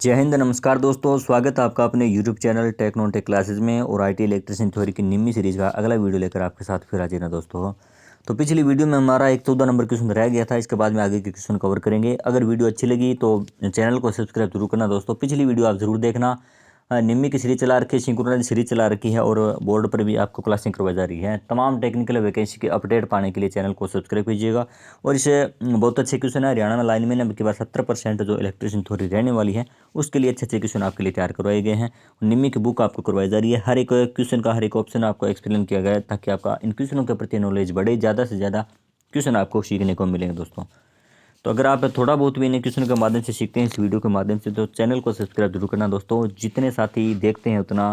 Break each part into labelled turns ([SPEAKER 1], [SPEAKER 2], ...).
[SPEAKER 1] जय हिंद, नमस्कार दोस्तों। स्वागत है आपका अपने YouTube चैनल टेक्नोटेक क्लासेस में और IT इलेक्ट्रिशियन थ्योरी की निम्मी सीरीज़ का अगला वीडियो लेकर आपके साथ फिर हाजिर है दोस्तों। तो पिछली वीडियो में हमारा एक 14 नंबर क्वेश्चन रह गया था। इसके बाद में आगे के क्वेश्चन कवर करेंगे। अगर वीडियो अच्छी लगी तो चैनल को सब्सक्राइब जरूर करना दोस्तों। पिछली वीडियो आप जरूर देखना। निम्मी की सीरीज चला रखी है, सिंक्रोनाइज सीरीज चला रखी है और बोर्ड पर भी आपको क्लासें करवाई जा रही है। तमाम टेक्निकल वैकेंसी के अपडेट पाने के लिए चैनल को सब्सक्राइब कीजिएगा। और इसे बहुत अच्छे क्वेश्चन है। हरियाणा में लाइन में अब की बार 70% जो इलेक्ट्रिशियन थ्योरी रहने वाली है उसके लिए अच्छे अच्छे क्वेश्चन आपके लिए तैयार करवाए गए हैं। निम्मी की बुक आपको करवाई जा रही है। हर एक क्वेश्चन का हर एक ऑप्शन आपको एक्सप्लेन किया गया है ताकि आपका इन क्वेश्चनों के प्रति नॉलेज बढ़े, ज़्यादा से ज़्यादा क्वेश्चन आपको सीखने को मिलेंगे दोस्तों। तो अगर आप थोड़ा बहुत भी इन क्वेश्चन के माध्यम से सीखते हैं इस वीडियो के माध्यम से तो चैनल को सब्सक्राइब जरूर करना दोस्तों। जितने साथी देखते हैं उतना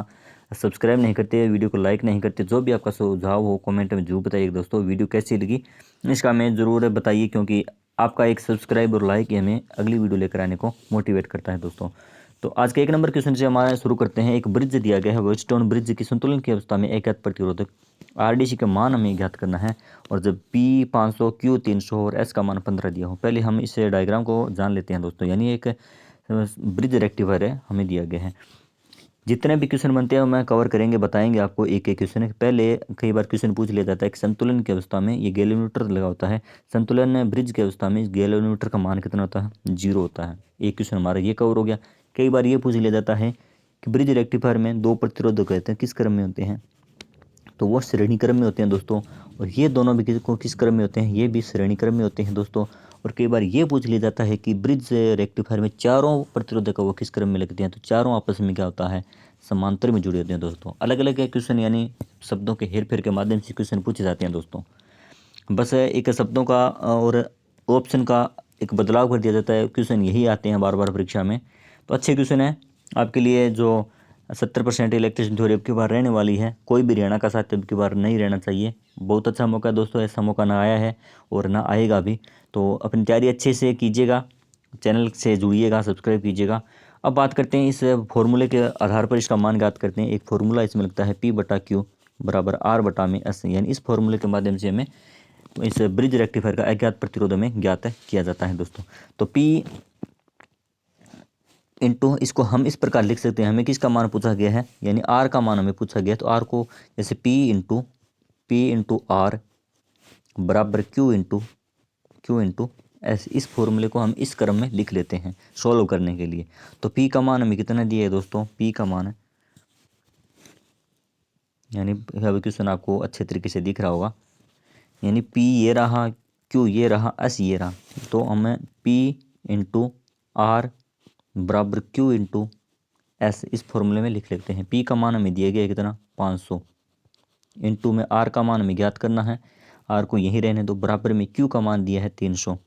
[SPEAKER 1] सब्सक्राइब नहीं करते, वीडियो को लाइक नहीं करते। जो भी आपका सुझाव हो कमेंट में जरूर बताइए दोस्तों। वीडियो कैसी लगी इसका हमें ज़रूर बताइए, क्योंकि आपका एक सब्सक्राइब और लाइक ही हमें अगली वीडियो लेकर आने को मोटिवेट करता है दोस्तों। तो आज के एक नंबर क्वेश्चन से हमारा शुरू करते हैं। एक ब्रिज दिया गया है, वेटस्टोन ब्रिज की संतुलन की अवस्था में एक प्रतिरोधक RDC का मान हमें ज्ञात करना है। और जब P 500, Q 300 और S का मान 15 दिया हो। पहले हम इस डायग्राम को जान लेते हैं दोस्तों। यानी एक ब्रिज रेक्टिफायर है, हमें दिया गया है। जितने भी क्वेश्चन बनते हैं मैं कवर करेंगे, बताएंगे आपको एक एक क्वेश्चन। पहले कई बार क्वेश्चन पूछ लिया जाता है कि संतुलन की अवस्था में ये गैलोमीटर लगा होता है। संतुलन ब्रिज की अवस्था में गैलोमीटर का मान कितना होता है? 0 होता है। एक क्वेश्चन हमारा ये कवर हो गया। कई बार ये पूछ लिया जाता है कि ब्रिज रेक्टिफायर में दो प्रतिरोधक रहते हैं, किस क्रम में होते हैं? तो वो श्रेणी क्रम में होते हैं दोस्तों। और ये दोनों भी किस क्रम में होते हैं? ये भी श्रेणी क्रम में होते हैं दोस्तों। और कई बार ये पूछ लिया जाता है कि ब्रिज रेक्टिफायर में चारों प्रतिरोधक वो किस क्रम में लगते हैं? तो चारों आपस में क्या होता है? समांतर में जुड़े होते हैं दोस्तों। अलग अलग क्वेश्चन यानी शब्दों के हेर फेर के माध्यम से क्वेश्चन पूछे जाते हैं दोस्तों। बस एक शब्दों का और ऑप्शन का एक बदलाव कर दिया जाता है। क्वेश्चन यही आते हैं बार बार परीक्षा में। तो अच्छे क्वेश्चन है आपके लिए। जो 70% इलेक्ट्रिशियन थ्योरी अब की बार रहने वाली है। कोई भी हरियाणा का साथी अब की बार नहीं रहना चाहिए। बहुत अच्छा मौका है दोस्तों। ऐसा मौका ना आया है और ना आएगा भी। तो अपनी तैयारी अच्छे से कीजिएगा, चैनल से जुड़िएगा, सब्सक्राइब कीजिएगा। अब बात करते हैं इस फॉर्मूले के आधार पर इसका मान ज्ञात करते हैं। एक फॉर्मूला इसमें लगता है P/Q बराबर R/S। यानी इस फॉर्मूले के माध्यम से हमें इस ब्रिज रेक्टिफायर का अज्ञात प्रतिरोध में ज्ञात किया जाता है दोस्तों। तो P इंटू इसको हम इस प्रकार लिख सकते हैं। हमें किसका मान पूछा गया है? यानी R का मान हमें पूछा गया है। तो R को जैसे P इंटू R बराबर Q इंटू S, इस फॉर्मूले को हम इस क्रम में लिख लेते हैं सॉल्व करने के लिए। तो P का मान हमें कितना दिया है दोस्तों? P का मान यानी अभी क्वेश्चन आपको अच्छे तरीके से दिख रहा होगा। यानी P ये रहा, Q ये रहा, S ये रहा। तो हमें P इंटू R बराबर Q इंटू S इस फॉर्मूले में लिख लेते हैं। P का मान हमें दिया गया है कितना? 500 इंटू में R का मान हमें ज्ञात करना है। R को यहीं रहने दो। बराबर में Q का मान दिया है 300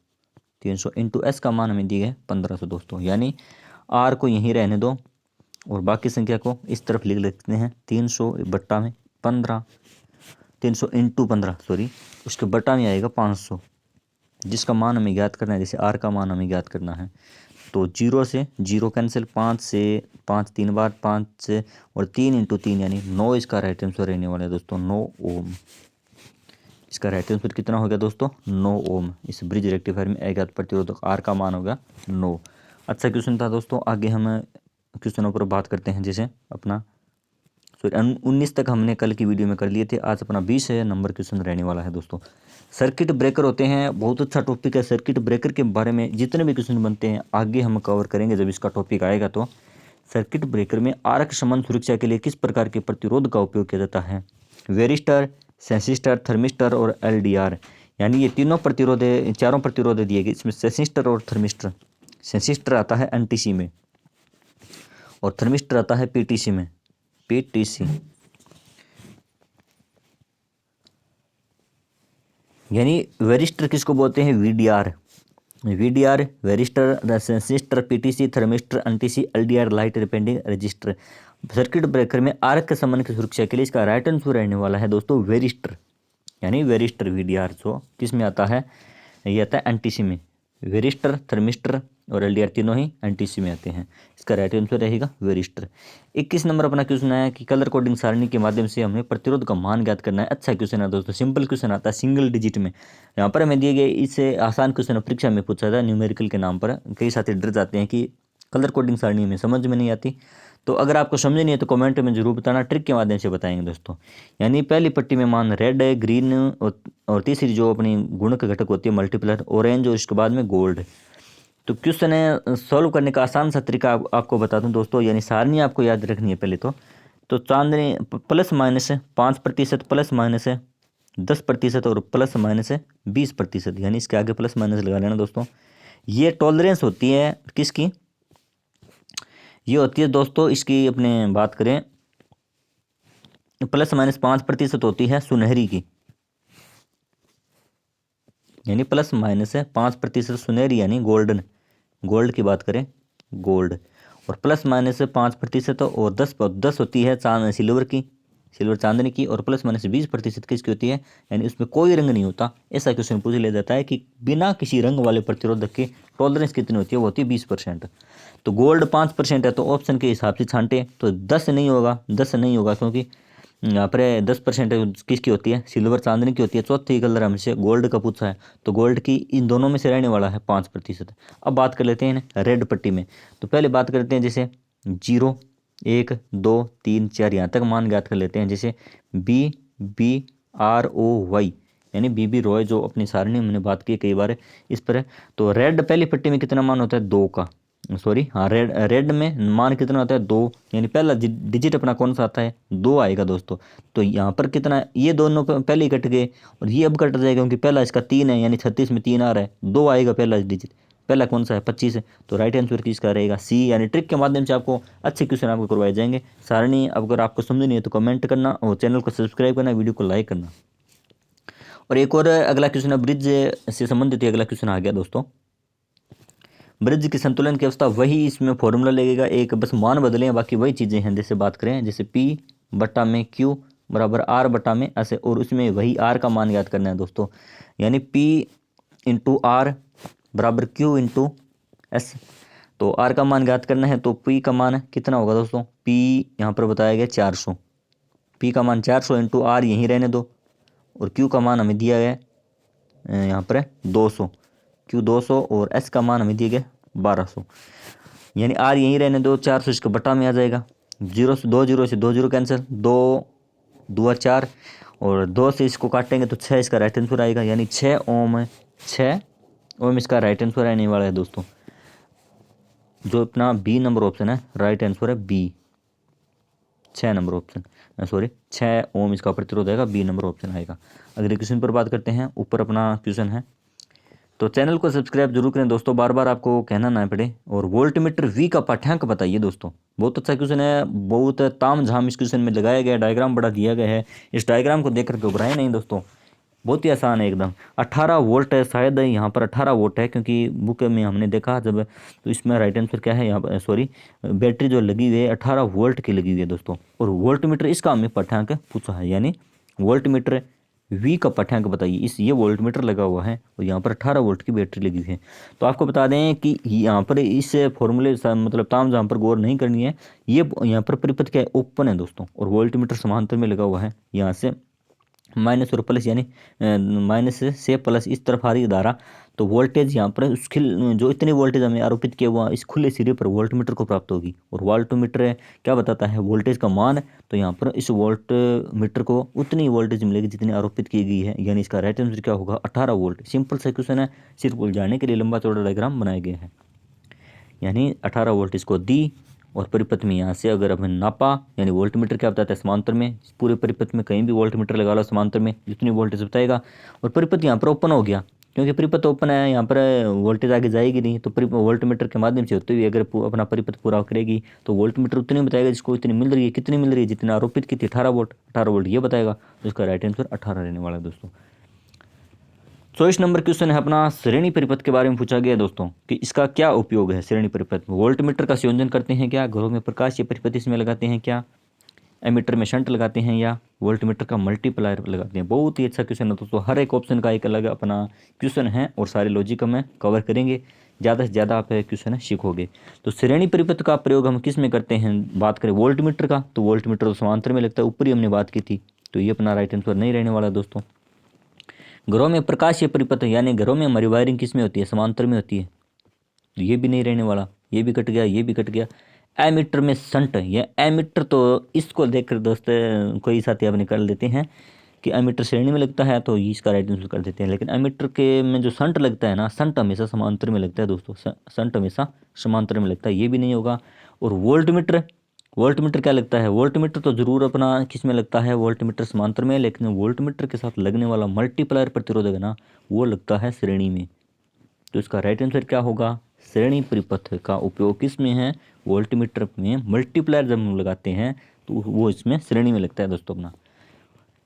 [SPEAKER 1] इंटू S का मान हमें दिया है 1500 दोस्तों। यानी R को यहीं रहने दो और बाकी संख्या को इस तरफ लिख लेते हैं। 300 बट्टा में 15, 300 इंटू 15 सॉरी, उसके बट्टा में आएगा 500 जिसका मान हमें ज्ञात करना है। जैसे R का मान हमें ज्ञात करना है तो 0 से 0 कैंसिल, 5 से 5 3 बार, 5 से और 3 इंटू 3 यानी 9 इसका राइट आंसर रहने वाला है दोस्तों। 9 ओम इसका राइट आंसर कितना हो गया दोस्तों? 9 ओम। इस ब्रिज रेक्टिफायर में अज्ञात प्रतिरोधक R का मान होगा 9। अच्छा क्वेश्चन था दोस्तों। आगे हम क्वेश्चनों पर बात करते हैं। जैसे अपना 19 तक हमने कल की वीडियो में कर लिए थे। आज अपना 20 नंबर क्वेश्चन रहने वाला है दोस्तों। सर्किट ब्रेकर होते हैं, बहुत अच्छा टॉपिक है। सर्किट ब्रेकर के बारे में जितने भी क्वेश्चन बनते हैं आगे हम कवर करेंगे जब इसका टॉपिक आएगा। तो सर्किट ब्रेकर में आर्क समान सुरक्षा के लिए किस प्रकार के प्रतिरोध का उपयोग किया जाता है? वेरिस्टर, सेंसिस्टर, थर्मिस्टर और LDR। यानी ये तीनों प्रतिरोध, चारों प्रतिरोध दिए गए। इसमें सेंसिस्टर और थर्मिस्टर, सेंसिस्टर आता है NTC में और थर्मिस्टर आता है PTC में। PTC यानी वेरिस्टर किसको बोलते हैं? VDR varistor, sensistor, PTC, thermistor, NTC, LDR light depending resistor. Circuit breaker में आर्क समन की सुरक्षा के लिए इसका राइट आंसर रहने वाला है दोस्तों वेरिस्टर। यानी वेरिस्टर VDR जो किस में आता है? ये आता है NTC में। वेरिस्टर, थर्मिस्टर और LDR तीनों ही NTC में आते हैं। इसका राइट आंसर रहेगा वेरिस्टर। 21 नंबर अपना क्वेश्चन है कि कलर कोडिंग सारणी के माध्यम से हमें प्रतिरोध का मान ज्ञात करना है। अच्छा क्वेश्चन है दोस्तों, सिंपल क्वेश्चन आता है सिंगल डिजिट में। यहाँ पर हमें दिए गए इससे आसान क्वेश्चन परीक्षा में पूछा था न्यूमेरिकल के नाम पर। कई साथी डर जाते हैं कि कलर कोडिंग सारणी हमें समझ में नहीं आती। तो अगर आपको समझ नहीं है तो कमेंट में जरूर बताना, ट्रिक के माध्यम से बताएंगे दोस्तों। यानी पहली पट्टी में मान रेड है, ग्रीन और तीसरी जो अपनी गुणक घटक होती है मल्टीप्लर ऑरेंज, और इसके बाद में गोल्ड। तो क्वेश्चन है सॉल्व करने का आसान सा तरीका आपको बता दूं दोस्तों। यानी सारणी आपको याद रखनी है पहले तो चांदनी प्लस माइनस है 5%, प्लस माइनस है 10% और प्लस माइनस है 20%। यानी इसके आगे प्लस माइनस लगा लेना दोस्तों। ये टॉलरेंस होती है किसकी, ये होती है दोस्तों इसकी अपने बात करें प्लस माइनस 5% होती है सुनहरी की। यानी प्लस माइनस है 5% सुनहरी यानी गोल्डन, गोल्ड की बात करें गोल्ड। और प्लस माइनस 5% और 10 होती है सिल्वर की, सिल्वर चांदनी की। और प्लस माइनस 20% किसकी होती है, यानी उसमें कोई रंग नहीं होता। ऐसा क्वेश्चन पूछ लिया जाता है कि बिना किसी रंग वाले प्रतिरोधक की टॉलरेंस कितनी होती है, वो होती है 20%। तो गोल्ड 5% है तो ऑप्शन के हिसाब से छांटे तो 10 नहीं होगा, 10 नहीं होगा क्योंकि यहाँ पर 10% किसकी होती है, सिल्वर चांदनी की होती है। चौथी कलर हमसे गोल्ड का पूछा है तो गोल्ड की इन दोनों में से रहने वाला है 5%। अब बात कर लेते हैं रेड पट्टी में। तो पहले बात करते हैं जैसे 0 1 2 3 4 यहाँ तक मान ज्ञात कर लेते हैं। जैसे BBROY यानी BB रॉय जो अपनी सारणी में मैंने बात की कई बार इस पर है। तो रेड पहली पट्टी में कितना मान होता है 2 का, सॉरी हाँ रेड में मान कितना होता है 2, यानी पहला डिजिट अपना कौन सा आता है 2 आएगा दोस्तों। तो यहाँ पर कितना, ये दोनों पहले ही कट गए और ये अब कट जाएगा क्योंकि पहला इसका 3 है, यानी 36 में 3 आ रहा है, 2 आएगा पहला डिजिट। पहला कौन सा है 25 है। तो राइट आंसर किसका रहेगा सी। यानी ट्रिक के माध्यम से आपको अच्छे क्वेश्चन आपको करवाए जाएंगे। सारणी अगर आपको समझ नहीं है तो कमेंट करना और चैनल को सब्सक्राइब करना, वीडियो को लाइक करना। और एक और अगला क्वेश्चन है ब्रिज से संबंधित अगला क्वेश्चन आ गया दोस्तों। ब्रिज की संतुलन की अवस्था वही इसमें फॉर्मूला लगेगा, एक बस मान बदले हैं, बाकी वही चीज़ें हैं। जैसे बात करें जैसे P बटा में Q बराबर R बटा में ऐसे, और उसमें वही R का मान याद करना है दोस्तों। यानी P इंटू R बराबर Q इंटू S। तो R का मान ज्ञात करना है तो P का मान कितना होगा दोस्तों, P यहाँ पर बताया गया 400। P का मान 400 इंटू R यहीं रहने दो, और Q का मान हमें दिया गया यहाँ पर 200, Q 200 और S का मान हमें दिया गया 1200। यानी R यहीं रहने दो, 400 इसका बटा में आ जाएगा, 0 से 2 0 कैंसिल, 2 2 4 और 2 से इसको काटेंगे तो 6 इसका राइट आंसर आएगा। यानी 6 ओम, 6 ओम इसका राइट आंसर आने वाला है दोस्तों। जो अपना बी नंबर ऑप्शन है राइट आंसर है बी, 6 नंबर ऑप्शन, सॉरी 6 ओम इसका प्रतिरोध आएगा, बी नंबर ऑप्शन आएगा। अगले क्वेश्चन पर बात करते हैं। ऊपर अपना क्वेश्चन है तो चैनल को सब्सक्राइब जरूर करें दोस्तों, बार बार आपको कहना ना पड़े। और वोल्टमीटर V का पाठ्यांक बताइए दोस्तों। बहुत अच्छा क्वेश्चन है, बहुत ताम झाम इस क्वेश्चन में लगाया गया, डायग्राम बड़ा दिया गया है। इस डायग्राम को देखकर घबराए नहीं दोस्तों, बहुत ही आसान है एकदम। 18 वोल्ट है, शायद यहाँ पर 18 वोल्ट है क्योंकि बुक में हमने देखा जब, तो इसमें राइट आंसर क्या है यहाँ पर, सॉरी बैटरी जो लगी हुई है 18 वोल्ट की लगी हुई है दोस्तों। और वोल्टमीटर इसका हमें पाठ्यांक पूछा है, यानी वोल्टमीटर V का पाठ्यांक बताइए। इस ये वोल्टमीटर लगा हुआ है और यहाँ पर 18 वोल्ट की बैटरी लगी हुई है। तो आपको बता दें कि यहाँ पर इस फॉर्मूले मतलब ताम झाम पर गौर नहीं करनी है। ये यहाँ पर परिपथ क्या है ओपन है दोस्तों, और वोल्टमीटर समांतर में लगा हुआ है। यहाँ से माइनस और प्लस, यानी माइनस से प्लस इस तरफ आ रही है धारा। तो वोल्टेज यहाँ पर उसकी जो इतनी वोल्टेज हमें आरोपित किया हुआ इस खुले सिरे पर वोल्टमीटर को प्राप्त होगी। और वोल्टमीटर क्या बताता है वोल्टेज का मान, तो यहाँ पर इस वोल्टमीटर को उतनी वोल्टेज मिलेगी जितनी आरोपित की गई है। यानी इसका राइट आंसर क्या होगा 18 वोल्ट। सिंपल सा क्वेश्चन है, सिर्फ उलझाने के लिए लंबा चौड़ा डायग्राम बनाया गया है। यानी 18 वोल्ट इसको दी, और परिपथ में यहाँ से अगर हमने नापा, यानी वोल्टमीटर क्या बताता है समांतर में, पूरे परिपथ में कहीं भी वोल्टमीटर लगा लो समांतर में जितनी वोल्टेज बताएगा। और परिपथ यहाँ पर ओपन हो गया, क्योंकि परिपथ ओपन है यहाँ पर वोल्टेज आगे जाएगी नहीं। तो वोल्टमीटर के माध्यम से होते हुए अगर अपना परिपथ पूरा करेगी तो वोल्टमीटर उतनी बताएगा जिसको इतनी मिल रही है, कितनी मिल रही है जितनी आरोपित की थी 18 वोल्ट, 18 वोल्ट ये बताएगा। तो इसका राइट आंसर 18 रहने वाला है दोस्तों। 24 नंबर क्वेश्चन है अपना श्रेणी परिपथ के बारे में पूछा गया दोस्तों कि इसका क्या उपयोग है। श्रेणी परिपथ में वोल्टमीटर का संयोजन करते हैं क्या, घरों में प्रकाश या परिपथ इसमें लगाते हैं क्या, एमीटर में शंट लगाते हैं, या वोल्टमीटर का मल्टीप्लायर लगाते हैं। बहुत ही अच्छा क्वेश्चन है दोस्तों, हर एक ऑप्शन का एक अलग अपना क्वेश्चन है और सारे लॉजिक में कवर करेंगे। ज़्यादा से ज़्यादा आप क्वेश्चन सीखोगे। तो श्रेणी परिपथ का प्रयोग हम किस में करते हैं, बात करें वोल्टमीटर का तो वोल्टमीटर तो समांतर में लगता है, ऊपर ही हमने बात की थी। तो ये अपना राइट आंसर नहीं रहने वाला दोस्तों। घरों में प्रकाशीय परिपथ यानी घरों में हमारी वायरिंग किस में होती है समांतर में होती है, तो ये भी नहीं रहने वाला, ये भी कट गया, ये भी कट गया। एमीटर में संट, या एमीटर तो इसको देखकर दोस्त कोई साथी आप निकाल देते हैं कि एमीटर श्रेणी में लगता है, तो इसका राइट आंसर कर देते हैं। लेकिन एमीटर के में जो संट लगता है ना, संट हमेशा समांतर में लगता है दोस्तों, संट हमेशा समांतर में लगता है, ये भी नहीं होगा। और वोल्ट मीटर, वोल्ट मीटर क्या लगता है, वोल्ट मीटर तो जरूर अपना किस में लगता है, वोल्ट मीटर समांतर में, लेकिन वोल्ट मीटर के साथ लगने वाला मल्टीप्लायर प्रतिरोधक है ना, वो लगता है श्रेणी में। तो इसका राइट आंसर क्या होगा, श्रेणी परिपथ का उपयोग किस में है, वोल्ट मीटर में मल्टीप्लायर जब हम लगाते हैं तो वो इसमें श्रेणी में लगता है दोस्तों अपना।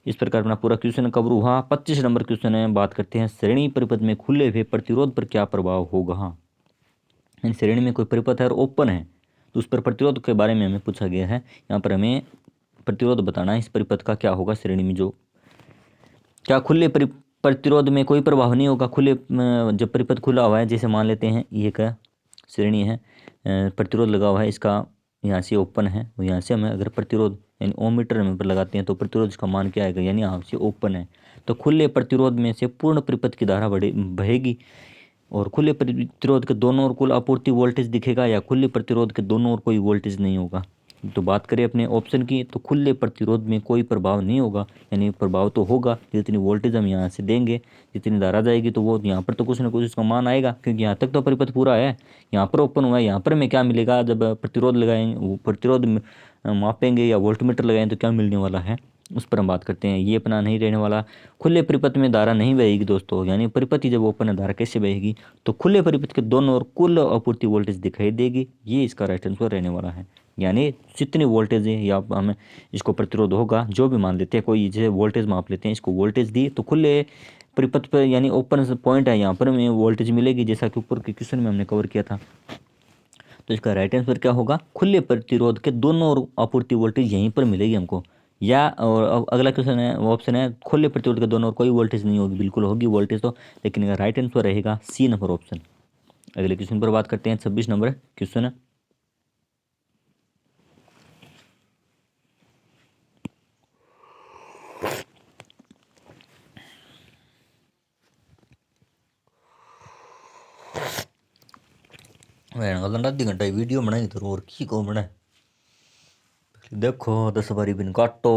[SPEAKER 1] इस प्रकार अपना पूरा क्वेश्चन कवर हुआ। 25 नंबर क्वेश्चन है, बात करते हैं श्रेणी परिपथ में खुले हुए प्रतिरोध पर क्या प्रभाव होगा। श्रेणी में कोई परिपथ है और ओपन है, तो उस पर प्रतिरोध के बारे में हमें पूछा गया है। यहाँ पर हमें प्रतिरोध बताना है इस परिपथ का क्या होगा श्रेणी में। जो क्या खुले प्रतिरोध में कोई प्रभाव नहीं होगा, खुले जब परिपथ खुला हुआ है, जैसे मान लेते हैं ये क्या श्रेणी है, प्रतिरोध लगा हुआ है, इसका यहाँ से ओपन है, और यहाँ से हमें अगर प्रतिरोध यानी ओम मीटर हम पर लगाते हैं तो प्रतिरोध का मान क्या आएगा, यानी यहाँ से ओपन है, तो खुले प्रतिरोध में से पूर्ण परिपथ की धारा बहेगी, और खुले प्रतिरोध के दोनों ओर कुल आपूर्ति वोल्टेज दिखेगा, या खुले प्रतिरोध के दोनों ओर कोई वोल्टेज नहीं होगा। तो बात करें अपने ऑप्शन की, तो खुले प्रतिरोध में कोई प्रभाव नहीं होगा, यानी प्रभाव तो होगा, जितनी वोल्टेज हम यहाँ से देंगे, जितनी धारा जाएगी, तो वो यहाँ पर तो कुछ ना कुछ उसका मान आएगा, क्योंकि यहाँ तक तो परिपथ पूरा है, यहाँ पर ओपन हुआ है, यहाँ पर हमें क्या मिलेगा, जब प्रतिरोध लगाएंगे, प्रतिरोध मापेंगे या वोल्टमीटर लगाएंगे तो क्या मिलने वाला है, उस पर हम बात करते हैं। ये अपना नहीं रहने वाला। खुले परिपथ में धारा नहीं बहेगी दोस्तों, यानी परिपथ ही जब ओपन है धारा कैसे बहेगी, तो खुले परिपथ के दोनों ओर कुल आपूर्ति वोल्टेज दिखाई देगी, ये इसका राइट आंसर रहने वाला है। यानी जितनी वोल्टेज है या हमें इसको प्रतिरोध होगा, जो भी मान लेते हैं, कोई जैसे वोल्टेज माप लेते हैं, इसको वोल्टेज दी तो खुले परिपथ पर यानी ओपन पॉइंट है, यहाँ पर हमें वोल्टेज मिलेगी, जैसा कि ऊपर के क्वेश्चन में हमने कवर किया था। तो इसका राइट आंसर क्या होगा, खुले प्रतिरोध के दोनों ओर आपूर्ति वोल्टेज यहीं पर मिलेगी हमको। या और अगला क्वेश्चन है, वो ऑप्शन है खुले प्रतिरोध के दोनों ओर कोई वोल्टेज नहीं होगी, बिल्कुल होगी वोल्टेज तो, लेकिन राइट आंसर रहेगा सी नंबर ऑप्शन। अगले क्वेश्चन पर बात करते हैं, 26 नंबर क्वेश्चन है। आधी घंटा वीडियो बनाई तो और की को बनाए, देखो 10 बारी बिन काटो।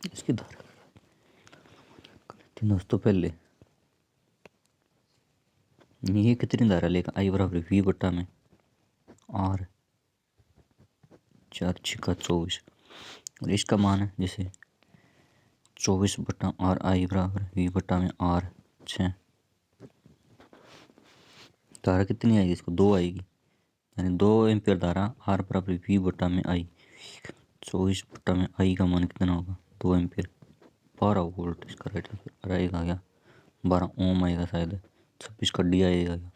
[SPEAKER 1] इसकी धारा दोस्तों पहले ये कितनी धारा लेगा, आई बराबर वी बट्टा में आर 4 छिका 24, और इसका मान है जैसे 24 बट्टा आर आई बराबर वी बट्टा में आर 6। धारा कितनी आएगी, इसको 2 आएगी, यानी 2 एम्पियर धारा आर बराबर वी बट्टा में आई। 24 बट्टा में आई का मान कितना होगा, 2 एम्पियर, 12 वोल्ट इसका राइट आंसर आएगा क्या, 12 ओम आएगा शायद, 26 का डी आएगा क्या।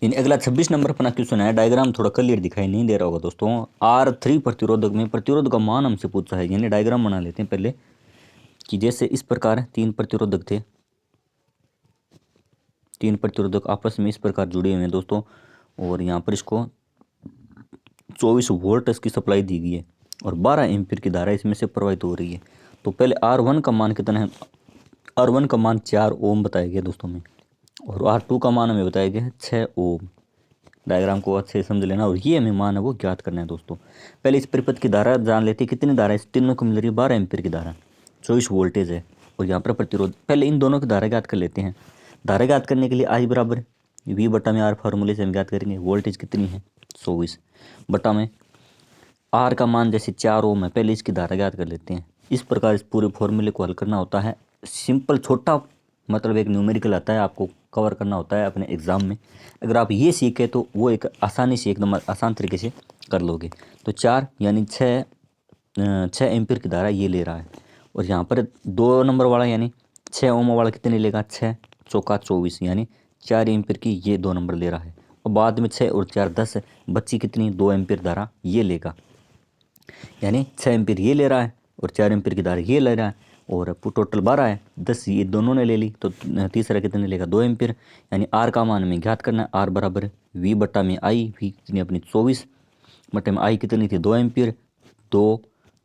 [SPEAKER 1] यानी अगला 26 नंबर अपना क्वेश्चन है, डायग्राम थोड़ा क्लियर दिखाई नहीं दे रहा होगा दोस्तों। R3 प्रतिरोधक में प्रतिरोध का मान हमसे पूछा है, यानी डायग्राम बना लेते हैं पहले कि जैसे इस प्रकार 3 प्रतिरोधक थे, 3 प्रतिरोधक आपस में इस प्रकार जुड़े हुए हैं दोस्तों, और यहाँ पर इसको 24 वोल्ट इसकी सप्लाई दी गई है और 12 एम्पीयर की धारा इसमें से प्रवाहित हो रही है। तो पहले R1 का मान कितना है, R1 का मान 4 ओम बताया गया दोस्तों में, और R2 का मान हमें बताया गया है 6 ओम। डायग्राम को अच्छे से समझ लेना, और ये हमें मान है वो ज्ञात करना है दोस्तों। पहले इस परिपथ की धारा जान लेते हैं, कितनी धारा है, इस तीनों को मिल रही है 12 एम्पीयर की धारा, 24 वोल्टेज है, और यहाँ पर प्रतिरोध। पहले इन दोनों की धारा ज्ञात कर लेते हैं। धारा ज्ञात करने के लिए आई बराबर वी बट्टा में आर फार्मूले से हम ज्ञात करेंगे। वोल्टेज कितनी है 24 बट्टा में आर का मान जैसे 4 ओम है, पहले इसकी धारा ज्ञात कर लेते हैं। इस प्रकार इस पूरे फॉर्मूले को हल करना होता है। सिंपल छोटा मतलब एक न्यूमेरिकल आता है, आपको कवर करना होता है अपने एग्जाम में। अगर आप ये सीखे तो वो एक आसानी से एकदम आसान तरीके से कर लोगे। तो 4 यानी 6 एम्पीयर की धारा ये ले रहा है, और यहाँ पर 2 नंबर वाला यानी 6 ओम वाला कितने लेगा, 6 चौका 24 यानी 4 एम्पीयर की ये 2 नंबर ले रहा है, और बाद में 6 और 4 10 बच्ची कितनी 2 एम्पीयर धारा ये लेगा, यानी 6 एम्पीयर ये ले रहा है और 4 एम्पीयर की धारा ये ले रहा है, और टोटल 12 है, 10 ये दोनों ने ले ली, तो तीसरा कितने लेगा 2 एम्पीयर। यानी आर का मान हमें ज्ञात करना है, आर बराबर वी बट्टा में आई, वी कितनी अपनी 24 बट्टे में आई कितनी थी 2 एम्पीयर,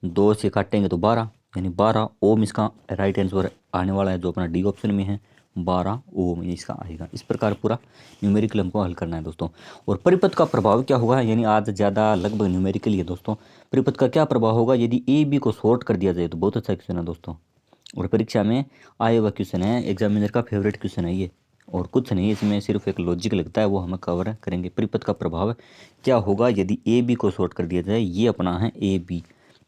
[SPEAKER 1] 2 से काटेंगे तो 12 यानी 12 ओम इसका राइट आंसर आने वाला है, जो अपना डी ऑप्शन में है 12 ओम ये इसका आएगा। इस प्रकार पूरा न्यूमेरिकल हमको हल करना है दोस्तों। और परिपथ का प्रभाव क्या होगा, यानी आज ज़्यादा लगभग न्यूमेरिकल ही है दोस्तों। परिपथ का क्या प्रभाव होगा यदि ए बी को शॉर्ट कर दिया जाए, तो बहुत अच्छा क्वेश्चन है दोस्तों, और परीक्षा में आया हुआ क्वेश्चन है, एग्जामिनर का फेवरेट क्वेश्चन है ये, और कुछ नहीं इसमें सिर्फ एक लॉजिक लगता है, वो हम कवर करेंगे। परिपथ का प्रभाव क्या होगा यदि ए बी को शॉर्ट कर दिया जाए, ये अपना है ए बी,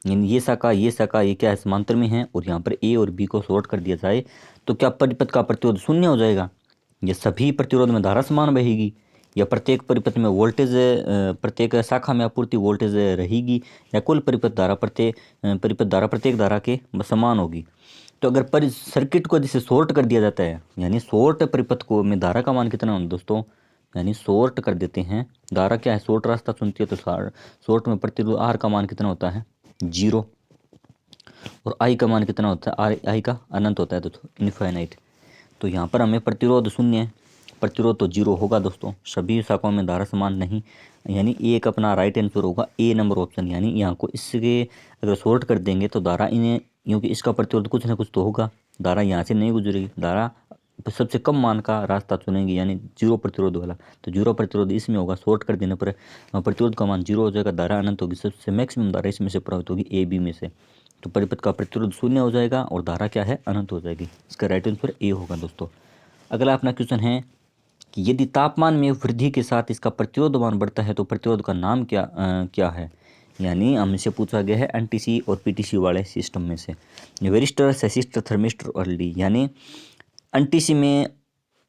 [SPEAKER 1] यानी ये शाखा ये क्या है समांतर में है, और यहाँ पर ए और बी को शॉर्ट कर दिया जाए तो क्या परिपथ का प्रतिरोध शून्य हो जाएगा, या सभी प्रतिरोध में धारा समान बहेगी, या प्रत्येक परिपथ में वोल्टेज प्रत्येक शाखा में आपूर्ति वोल्टेज रहेगी, या कुल परिपथ धारा प्रत्येक धारा के समान होगी। तो अगर सर्किट को जैसे शॉर्ट कर दिया जाता है, यानी शॉर्ट परिपथ को में धारा का मान कितना होगा दोस्तों, यानी शॉर्ट कर देते हैं, धारा क्या है शॉर्ट रास्ता चुनती है, तो शॉर्ट में प्रतिरोध आर का मान कितना होता है 0, और आई का मान कितना होता है आई का अनंत होता है दोस्तों इनफाइनाइट। तो यहाँ पर हमें प्रतिरोध शून्य है, प्रतिरोध तो 0 होगा दोस्तों, सभी शाखाओं में धारा समान नहीं, यानी एक अपना राइट आंसर होगा ए नंबर ऑप्शन। यानी यहाँ को इसके अगर शॉर्ट कर देंगे तो धारा इन्हें, क्योंकि इसका प्रतिरोध कुछ ना कुछ तो होगा, धारा यहाँ से नहीं गुजरेगी, धारा सबसे कम मान का रास्ता चुनेंगे, यानी 0 प्रतिरोध वाला, तो 0 प्रतिरोध इसमें होगा, शॉर्ट कर देने पर प्रतिरोध का मान 0 हो जाएगा, धारा अनंत होगी, सबसे मैक्सिमम धारा इसमें से प्रभावित होगी ए बी में से, तो परिपथ का प्रतिरोध शून्य हो जाएगा और धारा क्या है अनंत हो जाएगी। इसका राइट आंसर ए होगा दोस्तों। अगला अपना क्वेश्चन है कि यदि तापमान में वृद्धि के साथ इसका प्रतिरोध मान बढ़ता है तो प्रतिरोध का नाम क्या है, यानी हमसे पूछा गया है एनटीसी और पीटीसी वाले सिस्टम में से, वेरिस्टर सेसिस्टर थर्मिस्टर और ली। यानी एनटीसी में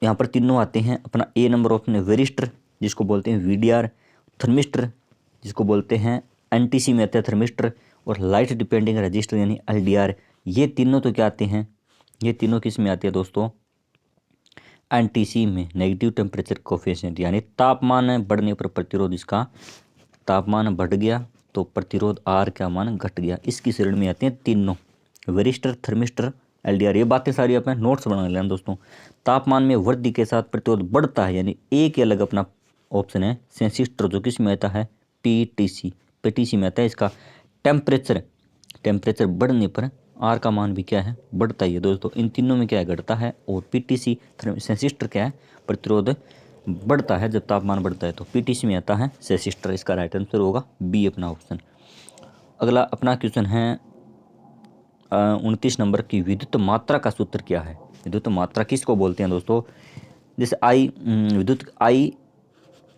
[SPEAKER 1] यहाँ पर तीनों आते हैं, अपना ए नंबर ऑप्शन है वेरिस्टर जिसको बोलते हैं वीडीआर, थर्मिस्टर जिसको बोलते हैं एनटीसी में आते हैं थर्मिस्टर, और लाइट डिपेंडिंग रजिस्टर यानी एलडीआर। ये तीनों तो क्या आते हैं, ये तीनों किस में आते हैं दोस्तों, एनटीसी में नेगेटिव टेम्परेचर कोफिशिएंट, यानी तापमान बढ़ने पर प्रतिरोध, इसका तापमान बढ़ गया तो प्रतिरोध आर का मान घट गया, इसकी श्रेणी में आते हैं तीनों वेरिस्टर थर्मिस्टर एलडीआर। ये बातें सारी अपने नोट्स बना लेना दोस्तों। तापमान में वृद्धि के साथ प्रतिरोध बढ़ता है, यानी एक ही अलग अपना ऑप्शन है सेंसिस्टर, जो किस में आता है पीटीसी, पीटीसी में आता है। इसका टेम्परेचर बढ़ने पर आर का मान भी क्या है बढ़ता ही है दोस्तों। इन तीनों में क्या है घटता है, और पीटीसी सेंसिस्टर क्या है प्रतिरोध बढ़ता है जब तापमान बढ़ता है। तो पीटीसी में आता है सेसिस्टर, इसका राइट आंसर होगा बी अपना ऑप्शन। अगला अपना क्वेश्चन है 29 नंबर की, विद्युत मात्रा का सूत्र क्या है? विद्युत मात्रा किसको बोलते हैं दोस्तों? जैसे आई, विद्युत आई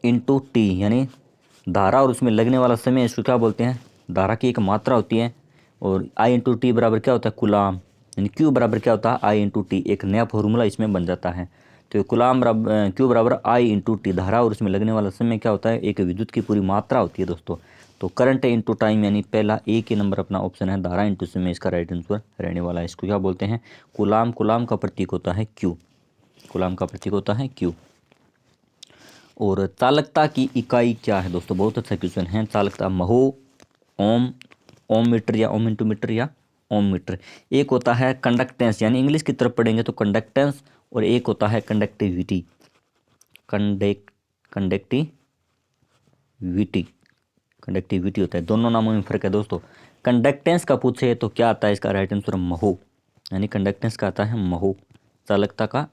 [SPEAKER 1] इंटू टी, यानी धारा और उसमें लगने वाला समय, इसको क्या बोलते हैं? धारा की एक मात्रा होती है। और आई इंटू टी बराबर क्या होता है? कुलाम। यानी क्यू बराबर क्या होता है? आई इंटू टी। एक नया फॉर्मूला इसमें बन जाता है। तो कुलाम बराबर क्यू बराबर आई इंटू टी, धारा और उसमें लगने वाला समय क्या होता है? एक विद्युत की पूरी मात्रा होती है दोस्तों। तो करंट इंटू टाइम, यानी पहला एक ही नंबर अपना ऑप्शन है, धारा इंटू समय, इसका राइट आंसर रहने वाला है। इसको क्या बोलते हैं? कुलाम। कुलाम का प्रतीक होता है क्यू। कुलाम का प्रतीक होता है क्यू। और चालकता की इकाई क्या है दोस्तों? बहुत अच्छा क्वेश्चन है। चालकता महो, ओम, ओम मीटर या ओम इंटू मीटर या ओम मीटर। एक होता है कंडक्टेंस, यानी इंग्लिश की तरफ पढ़ेंगे तो कंडक्टेंस, और एक होता है कंडक्टिविटी। कंडक्टिविटी कंडक्टिविटी होता है। दोनों नामों में फर्क है दोस्तों। कंडक्टेंस का पूछे तो क्या आता है? इसका राइट आंसर महो, यानी कंडक्टेंस का आता है महो। चालकता का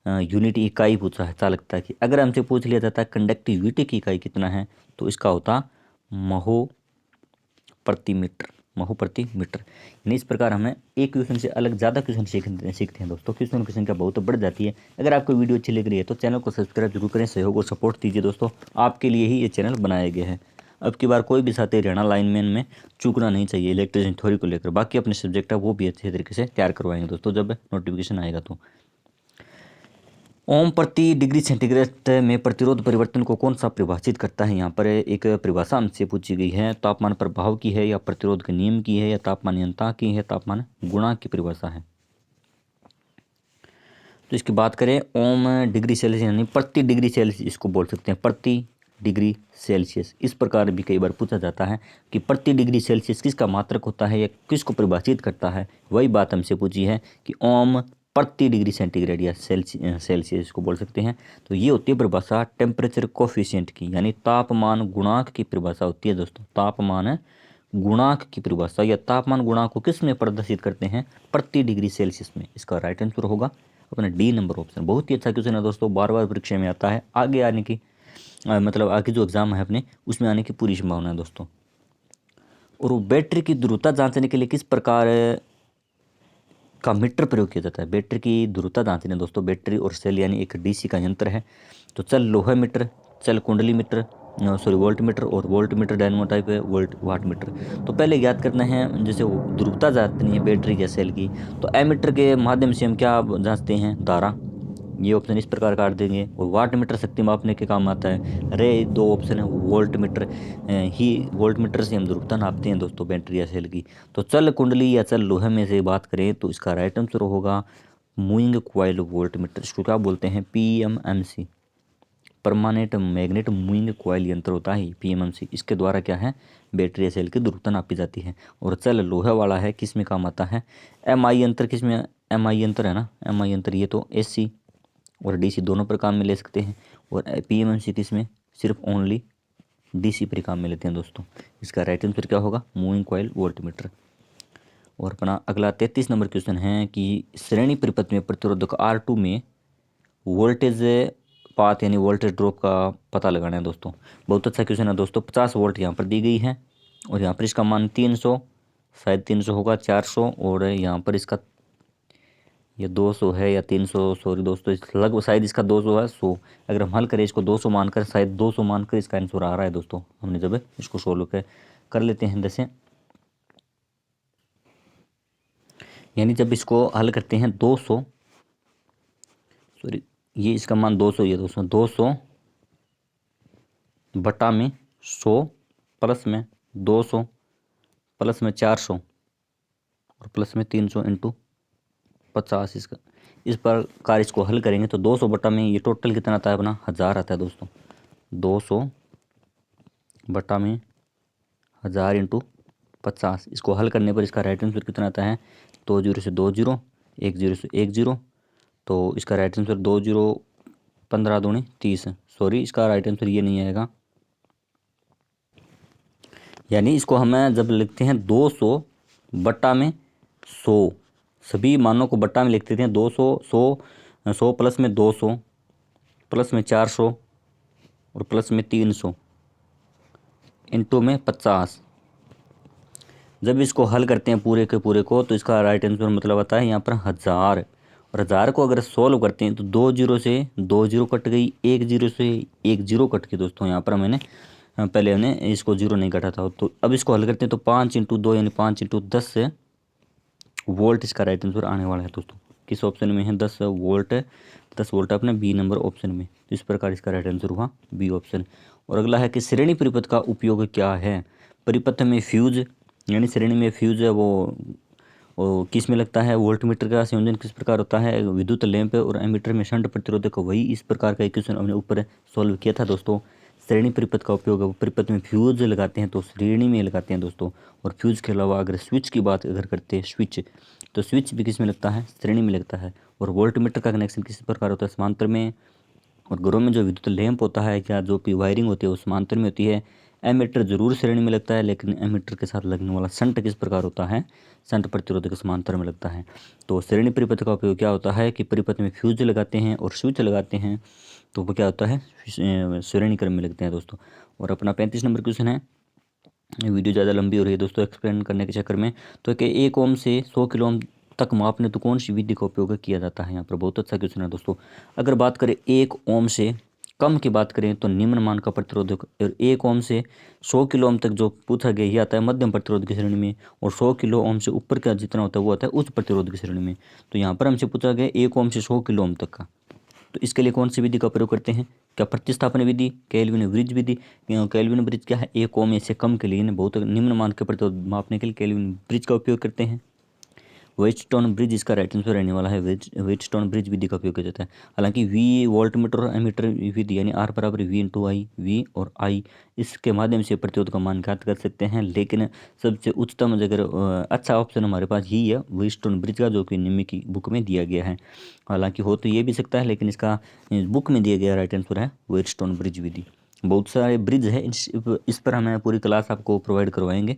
[SPEAKER 1] यूनिट इकाई पूछा है चालकता की। अगर हमसे पूछ लिया जाता है कंडक्टिविटी की इकाई कितना है, तो इसका होता महो प्रति मीटर। महो प्रति मीटर। यानी इस प्रकार हमें एक क्वेश्चन से अलग ज़्यादा क्वेश्चन सीखते हैं दोस्तों। क्वेश्चन की संख्या बहुत बढ़ जाती है। अगर आपको वीडियो अच्छी लग रही है तो चैनल को सब्सक्राइब जरूर करें, सहयोग और सपोर्ट दीजिए दोस्तों। आपके लिए ही ये चैनल बनाया गया है। अब की बार कोई भी साथी हरियाणा लाइनमैन में चूकना नहीं चाहिए इलेक्ट्रिसिटी थ्योरी को लेकर। बाकी अपने सब्जेक्ट है वो भी अच्छे तरीके से तैयार करवाएंगे दोस्तों जब नोटिफिकेशन आएगा तो। ओम प्रति डिग्री सेंटीग्रेड में प्रतिरोध परिवर्तन को कौन सा परिभाषित करता है? यहाँ पर एक परिभाषा हमसे पूछी गई है। तापमान प्रभाव की है, या प्रतिरोध के नियम की है, या तापमान नियंत्रण की है, तापमान गुणांक की परिभाषा है? तो इसकी बात करें, ओम डिग्री सेल्सियस यानी प्रति डिग्री सेल्सियस इसको बोल सकते हैं, प्रति डिग्री सेल्सियस। इस प्रकार भी कई बार पूछा जाता है कि प्रति डिग्री सेल्सियस किसका मात्रक होता है या किसको परिभाषित करता है। वही बात हमसे पूछी है कि ओम प्रति डिग्री सेंटीग्रेड या सेल्सियस इसको बोल सकते हैं। तो ये होती है परिभाषा टेम्परेचर कोफिशिएंट की, यानी तापमान गुणांक की परिभाषा होती है दोस्तों। तापमान गुणांक की परिभाषा या तापमान गुणांक को किस में प्रदर्शित करते हैं? प्रति डिग्री सेल्सियस में। इसका राइट आंसर होगा अपना डी नंबर ऑप्शन। बहुत ही अच्छा क्वेश्चन है दोस्तों, बार बार परीक्षा में आता है। आगे आने की मतलब आगे जो एग्जाम है अपने उसमें आने की पूरी संभावना है दोस्तों। और वो बैटरी की ध्रुवता जांचने के लिए किस प्रकार का मीटर प्रयोग किया जाता है? बैटरी की ध्रुवता जांचने दोस्तों, बैटरी और सेल यानी एक डीसी का यंत्र है। तो चल लोहा मीटर, चल कुंडली मीटर, वोल्ट मीटर, और वोल्ट मीटर डायनमो टाइप है, वोल्ट वाट मीटर। तो पहले याद करना है, जैसे ध्रुवता जांचनी है बैटरी या सेल की, तो एमीटर के माध्यम से हम क्या जांचते हैं? धारा। ये ऑप्शन इस प्रकार काट देंगे। और वाट मीटर शक्ति मापने के काम आता है। रे दो ऑप्शन है। वोल्ट मीटर ही, वोल्ट मीटर से हम ध्रुवता नापते हैं दोस्तों बैटरी या सेल की। तो चल कुंडली या चल लोहे में से बात करें तो इसका राइट आंसर होगा मूविंग कॉइल वोल्ट मीटर। इसको क्या बोलते हैं? PMMC, permanent magnet moving coil यंत्र होता है पीएमएमसी। इसके द्वारा क्या है? बैटरी या सेल की ध्रुवता नापी जाती है। और चल लोहे वाला है, किस में काम आता है? एमआई यंत्र। किस में? एमआई यंत्र है ना, एमआई यंत्र। ये तो एसी और डीसी दोनों पर काम में ले सकते हैं। और पीएमएमसी किस में? सिर्फ ओनली डीसी पर काम में लेते हैं दोस्तों। इसका राइट आंसर क्या होगा? Moving coil volt meter. और अपना अगला 33 नंबर क्वेश्चन है कि श्रेणी परिपथ में प्रतिरोधक R2 में वोल्टेज पाथ यानी वोल्टेज ड्रॉप का पता लगाना है दोस्तों। बहुत अच्छा क्वेश्चन है दोस्तों। 50 वोल्ट यहाँ पर दी गई है, और यहाँ पर इसका मान 300, शायद 300 होगा, 400, और यहाँ पर इसका ये 200 है या 300, सॉरी दोस्तों, लगभग शायद इसका 200 है, 100। अगर हम हल करें इसको 200 मानकर, शायद 200 मानकर इसका आंसर आ रहा है दोस्तों। हमने जब इसको सोल्व कर लेते हैं, जैसे यानी जब इसको हल करते हैं 200, सॉरी ये इसका मान 200, ये दोस्तों 200 बटा में 100 प्लस में 200 प्लस में 400 और प्लस में 300 इंटू 50। इसका इस प्रकार इसको हल करेंगे तो 200 बटा में ये टोटल कितना आता है अपना? 1000 आता है दोस्तों। 200 बटा में 1000 इंटू 50। इसको हल करने पर इसका राइट आंसर कितना आता है? 2 जीरो से 2 जीरो, 1 जीरो से 1 जीरो। तो इसका राइट आंसर 2 जीरो 15 दूनी 30। सॉरी इसका राइट आंसर ये नहीं आएगा। यानी इसको हमें जब लिखते हैं 200 बटा में 100, सभी मानों को बट्टा में लिखते थे। 200, 100, 100 प्लस में 200 प्लस में 400 और प्लस में 300 इंटू में 50। जब इसको हल करते हैं पूरे के पूरे को तो इसका राइट आंसर मतलब आता है यहाँ पर 1000। और 1000 को अगर सोल्व करते हैं तो 2 जीरो से 2 जीरो कट गई, 1 जीरो से 1 जीरो कट गई दोस्तों। यहाँ पर मैंने पहले हमने इसको जीरो नहीं कटा था। तो अब इसको हल करते हैं तो 5 इंटू 2 यानी 5 इंटू 10 वोल्ट इसका राइट आंसर आने वाला है दोस्तों। किस ऑप्शन में है? 10 वोल्ट। 10 वोल्ट अपने बी नंबर ऑप्शन में। तो इस प्रकार इसका राइट आंसर हुआ बी ऑप्शन। और अगला है कि श्रेणी परिपथ का उपयोग क्या है? परिपथ में फ्यूज यानी श्रेणी में फ्यूज है वो किस में लगता है? वोल्ट मीटर का संयोजन किस प्रकार होता है? विद्युत लैंप और एमीटर में शंट प्रतिरोधक। वही इस प्रकार का एक क्वेश्चन हमने ऊपर सॉल्व किया था दोस्तों। श्रेणी परिपथ का उपयोग है वो परिपथ में फ्यूज लगाते हैं तो श्रेणी में लगाते हैं दोस्तों। और फ्यूज के अलावा अगर स्विच की बात अगर करते हैं स्विच, तो स्विच भी किस में लगता है? श्रेणी में लगता है। और वोल्ट मीटर का कनेक्शन किस प्रकार होता है? समांतर में। और घरों में जो विद्युत लैंप होता है या जो भी वायरिंग होती है वो समांतर में होती है। एमीटर जरूर श्रेणी में लगता है, लेकिन एमीटर के साथ लगने वाला शंट किस प्रकार होता है? शंट प्रतिरोधक समांतर में लगता है। तो श्रेणी परिपथ का उपयोग क्या होता है कि परिपथ में फ्यूज लगाते हैं और स्विच लगाते हैं तो वो क्या होता है? श्रेणी क्रम में लगते हैं दोस्तों। और अपना 35 नंबर क्वेश्चन है। वीडियो ज़्यादा लंबी हो रही है दोस्तों एक्सप्लेन करने के चक्कर में। तो कि 1 ओम से 100 किलो ओम तक मापने तो कौन सी विधि का उपयोग किया जाता है? यहाँ पर बहुत अच्छा क्वेश्चन है दोस्तों। अगर बात करें 1 ओम से कम की बात करें तो निम्न मान का प्रतिरोधक। और 1 ओम से 100 किलो ओम तक जो पूछा गया ये आता है मध्यम प्रतिरोध की श्रेणी में। और 100 किलो ओम से ऊपर का जितना होता है वो आता है उच्च प्रतिरोध की श्रेणी में। तो यहाँ पर हमसे पूछा गया 1 ओम से 100 किलो ओम तक का। तो इसके लिए कौन सी विधि का प्रयोग करते हैं? क्या प्रतिस्थापन विधि, केल्विन ब्रिज विधि। केल्विन ब्रिज क्या है? 1 ओम से कम के लिए बहुत निम्न मान के प्रतिरोध मापने के लिए केल्विन ब्रिज का उपयोग करते हैं। व्हीटस्टोन ब्रिज इसका राइट आंसर रहने वाला है। व्हीटस्टोन ब्रिज विधि का उपयोग किया जाता है। हालांकि वी वोल्ट मीटर और एमीटर विधि यानी आर बराबर वी इंटू आई, वी और आई इसके माध्यम से प्रतिरोध का मान ज्ञात कर सकते हैं। लेकिन सबसे उच्चतम अगर अच्छा ऑप्शन हमारे पास यही है व्हीटस्टोन ब्रिज का, जो कि निम्न की बुक में दिया गया है। हालांकि हो तो ये भी सकता है, लेकिन इसका बुक में दिया गया राइट आंसर है व्हीटस्टोन ब्रिज विधि। बहुत सारे ब्रिज है, इस पर हमें पूरी क्लास आपको प्रोवाइड करवाएंगे।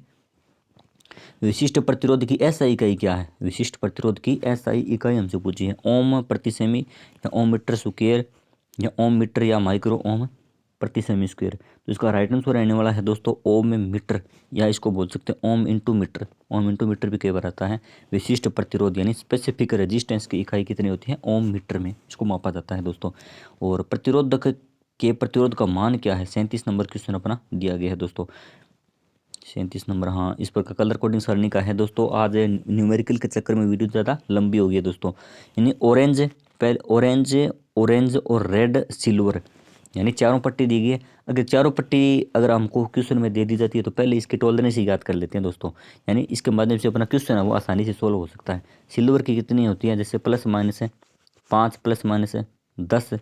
[SPEAKER 1] विशिष्ट प्रतिरोध की एसआई इकाई क्या है? विशिष्ट प्रतिरोध की एसआई इकाई हमसे पूछी है। ओम प्रति सेमी या ओम मीटर स्क्वायर या ओम मीटर या माइक्रो ओम प्रति सेमी स्क्वायर। तो इसका राइट आंसर रहने वाला है दोस्तों ओम मीटर, या इसको बोल सकते हैं ohm into metre. Ohm into metre भी कई बार आता है। विशिष्ट प्रतिरोध यानी स्पेसिफिक रेजिस्टेंस की इकाई कितनी होती है? ओम मीटर में इसको मापा जाता है दोस्तों। और प्रतिरोधक के प्रतिरोध का मान क्या है? 37 नंबर क्वेश्चन अपना दिया गया है दोस्तों। 37 नंबर, हाँ इस पर का कलर कोडिंग सरणी का है दोस्तों। आज न्यूमेरिकल के चक्कर में वीडियो ज़्यादा लंबी हो गई है दोस्तों। यानी ऑरेंज, पहले ऑरेंज, ऑरेंज और रेड सिल्वर यानी चारों पट्टी दी गई है। अगर चारों पट्टी अगर हमको क्वेश्चन में दे दी जाती है तो पहले इसकी टॉलरेंस ही याद कर लेते हैं दोस्तों। यानी इसके माध्यम से अपना क्वेश्चन है वो आसानी से सोल्व हो सकता है। सिल्वर की कितनी होती है? जैसे प्लस माइनस है 5, प्लस माइनस है 10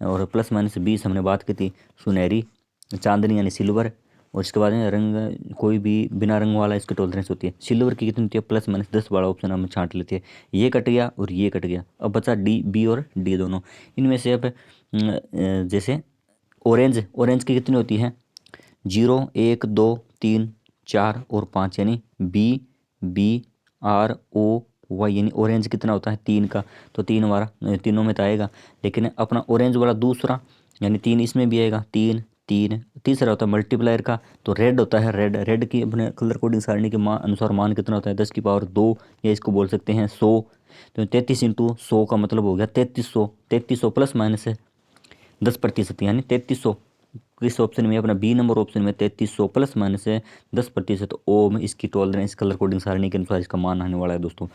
[SPEAKER 1] और प्लस माइनस 20 हमने बात की थी। सुनहरी चांदनी यानी सिल्वर। और इसके बाद में रंग कोई भी बिना रंग वाला इसकी टॉलरेंस होती है। सिल्वर की कितनी होती है? प्लस माइनस 10 वाला ऑप्शन हम छांट लेते हैं। ये कट गया और ये कट गया, अब बचा डी, बी और डी दोनों। इनमें से अब जैसे ऑरेंज, ऑरेंज की कितनी होती है? 0, 1, 2, 3, 4 और 5 यानी B, B, R, O, Y यानी ऑरेंज कितना होता है? 3 का। तो 3 वाला तीनों में तो आएगा। लेकिन अपना ऑरेंज वाला दूसरा यानी 3 इसमें भी आएगा। 3, 3 तीसरा होता है मल्टीप्लायर का तो रेड होता है। रेड, रेड की अपने कलर कोडिंग सारणी के अनुसार मान कितना होता है? 10 की पावर 2 या इसको बोल सकते हैं 100। तो 33 इंटू 100 का मतलब हो गया 3300। 3300 प्लस माइनस है 10% यानी 3300। किस ऑप्शन में? अपना बी नंबर ऑप्शन में 3300 प्लस माइनस है 10% ओम इसकी टॉलरेंस कलर कोडिंग सारणी के अनुसार इसका मान आने वाला है दोस्तों।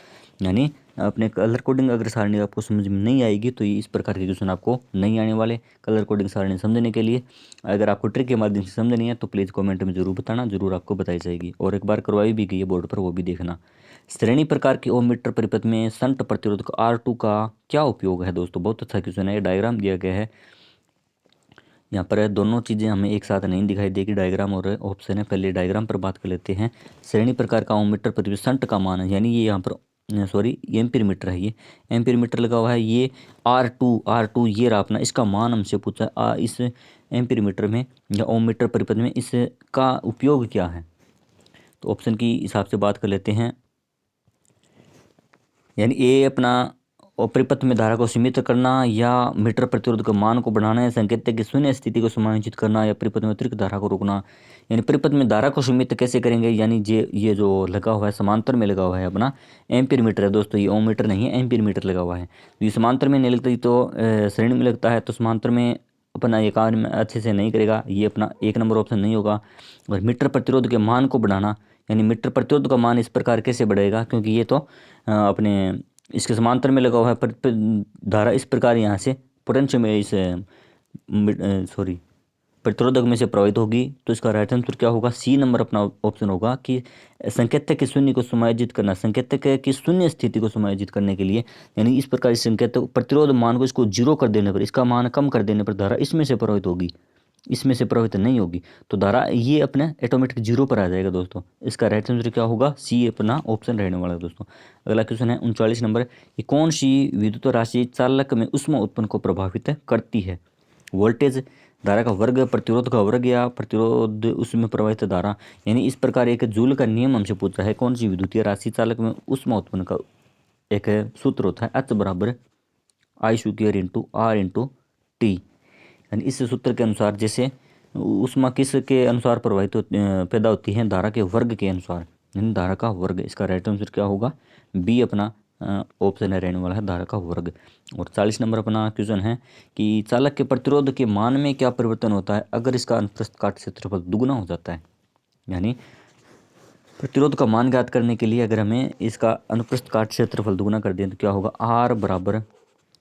[SPEAKER 1] यानी अपने कलर कोडिंग अगर सारणी आपको समझ में नहीं आएगी तो इस प्रकार के क्वेश्चन आपको नहीं आने वाले। कलर कोडिंग सारणी समझने के लिए अगर आपको ट्रिक के माध्यम से समझनी है तो प्लीज़ कमेंट में जरूर बताना, जरूर आपको बताई जाएगी। और एक बार करवाई भी गई है बोर्ड पर, वो भी देखना। श्रेणी प्रकार के ओम मीटर परिपथ में शंट प्रतिरोधक R2 का क्या उपयोग है दोस्तों? बहुत अच्छा क्वेश्चन है। ये डायग्राम दिया गया है यहाँ पर। दोनों चीज़ें हमें एक साथ नहीं दिखाई देगी, डायग्राम और ऑप्शन है। पहले डायग्राम पर बात कर लेते हैं। श्रेणी प्रकार का ओम मीटर प्रतिरोध शंट का मान है, यानी ये यहाँ पर सॉरी एम्पीयर मीटर है। ये एम्पीयर मीटर लगा हुआ है। ये R2 ये रहा अपना, इसका मान हमसे पूछा है। इस एम्पीयर मीटर में या ओम मीटर परिपथ में इसका उपयोग क्या है? तो ऑप्शन की हिसाब से बात कर लेते हैं। यानी ए अपना और परिपथ में धारा को सीमित करना या मीटर प्रतिरोध के मान को बढ़ाना या संकेतक की शून्य स्थिति को समायोजित करना या परिपथ में अतिरिक्त धारा को रोकना। यानी परिपथ में धारा को सीमित कैसे करेंगे, यानी ये जो लगा हुआ है समांतर में लगा हुआ है अपना एम्पीयर मीटर है दोस्तों, ये ओम मीटर नहीं है, एम्पीयर मीटर लगा हुआ है। ये समांतर में नहीं लगता, तो श्रेणी में लगता है, तो समांतर में अपना ये कार्य में अच्छे से नहीं करेगा, ये अपना 1 नंबर ऑप्शन नहीं होगा। और मीटर प्रतिरोध के मान को बढ़ाना, यानी मीटर प्रतिरोध का मान इस प्रकार कैसे बढ़ेगा, क्योंकि ये तो अपने इसके समांतर में लगा हुआ है, पर धारा इस प्रकार यहाँ से पोटेंशियल में इस सॉरी प्रतिरोधक में से प्रवाहित होगी। तो इसका राइट आंसर क्या होगा, सी नंबर अपना ऑप्शन होगा कि संकेतक की शून्य को समायोजित करना, संकेतक की शून्य स्थिति को समायोजित करने के लिए, यानी इस प्रकार इस संकेतक प्रतिरोध मान को इसको 0 कर देने पर, इसका मान कम कर देने पर धारा इसमें से प्रवाहित होगी, इसमें से प्रवाहित नहीं होगी। तो धारा ये अपने ऑटोमेटिक 0 पर आ जाएगा दोस्तों। इसका राइट आंसर क्या होगा, सी अपना ऑप्शन रहने वाला है दोस्तों। अगला क्वेश्चन है 39 नंबर, कि कौन सी विद्युत राशि चालक में ऊष्मा उत्पन्न को प्रभावित करती है। वोल्टेज, धारा का वर्ग, प्रतिरोध का वर्ग या प्रतिरोध उसमें प्रवाहित धारा। यानी इस प्रकार एक जूल का नियम हमसे पूछ रहा है, कौन सी विद्युतीय राशि चालक में ऊष्मा उत्पन्न का एक सूत्र होता है, H बराबर I² into R into T. यानी इस सूत्र के अनुसार जैसे ऊष्मा किस के अनुसार प्रवाहित पैदा होती है, धारा के वर्ग के अनुसार, यानी धारा का वर्ग। इसका राइट आंसर क्या होगा, बी अपना ऑप्शन है रहने वाला है, धारा का वर्ग। और 40 नंबर अपना क्वेश्चन है कि चालक के प्रतिरोध के मान में क्या परिवर्तन होता है अगर इसका अनुप्रस्थ काट क्षेत्रफल दुगुना हो जाता है। यानी प्रतिरोध का मान ज्ञात करने के लिए अगर हमें इसका अनुप्रस्थ काट क्षेत्रफल दुगुना कर दें तो क्या होगा, आर बराबर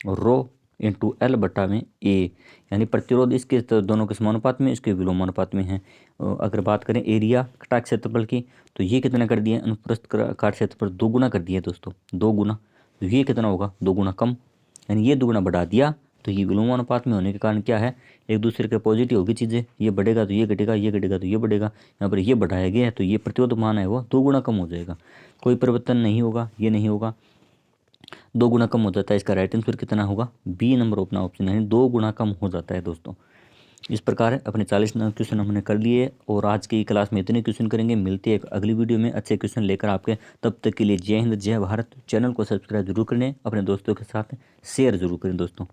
[SPEAKER 1] रो इंटू एल बटा में ए। यानी प्रतिरोध इसके दोनों के समानुपात में, इसके विलोमानुपात में है। अगर बात करें एरिया कटा क्षेत्रफल की, तो ये कितना कर दिए, अनुप्रस्थ काट क्षेत्रफल 2 गुना कर दिया दोस्तों, 2 गुना। तो ये कितना होगा, 2 गुना कम। यानी ये 2 गुना बढ़ा दिया, तो ये विलोमानुपात में होने के कारण क्या है, एक दूसरे के पॉजिटिव होगी चीज़ें, ये बढ़ेगा तो ये घटेगा, ये घटेगा तो ये बढ़ेगा। यहाँ पर ये बढ़ाया गया है, तो ये प्रतिरोध मान है वो 2 गुना कम हो जाएगा, कोई परिवर्तन नहीं होगा, ये नहीं होगा, 2 गुना कम हो जाता है। इसका राइट आंसर कितना होगा, बी नंबर अपना ऑप्शन, यानी 2 गुना कम हो जाता है दोस्तों। इस प्रकार अपने 40 क्वेश्चन हमने कर लिए और आज की क्लास में इतने क्वेश्चन करेंगे। मिलते हैं एक अगली वीडियो में अच्छे क्वेश्चन लेकर आपके, तब तक के लिए जय हिंद जय भारत। चैनल को सब्सक्राइब जरूर करें, अपने दोस्तों के साथ शेयर जरूर करें दोस्तों।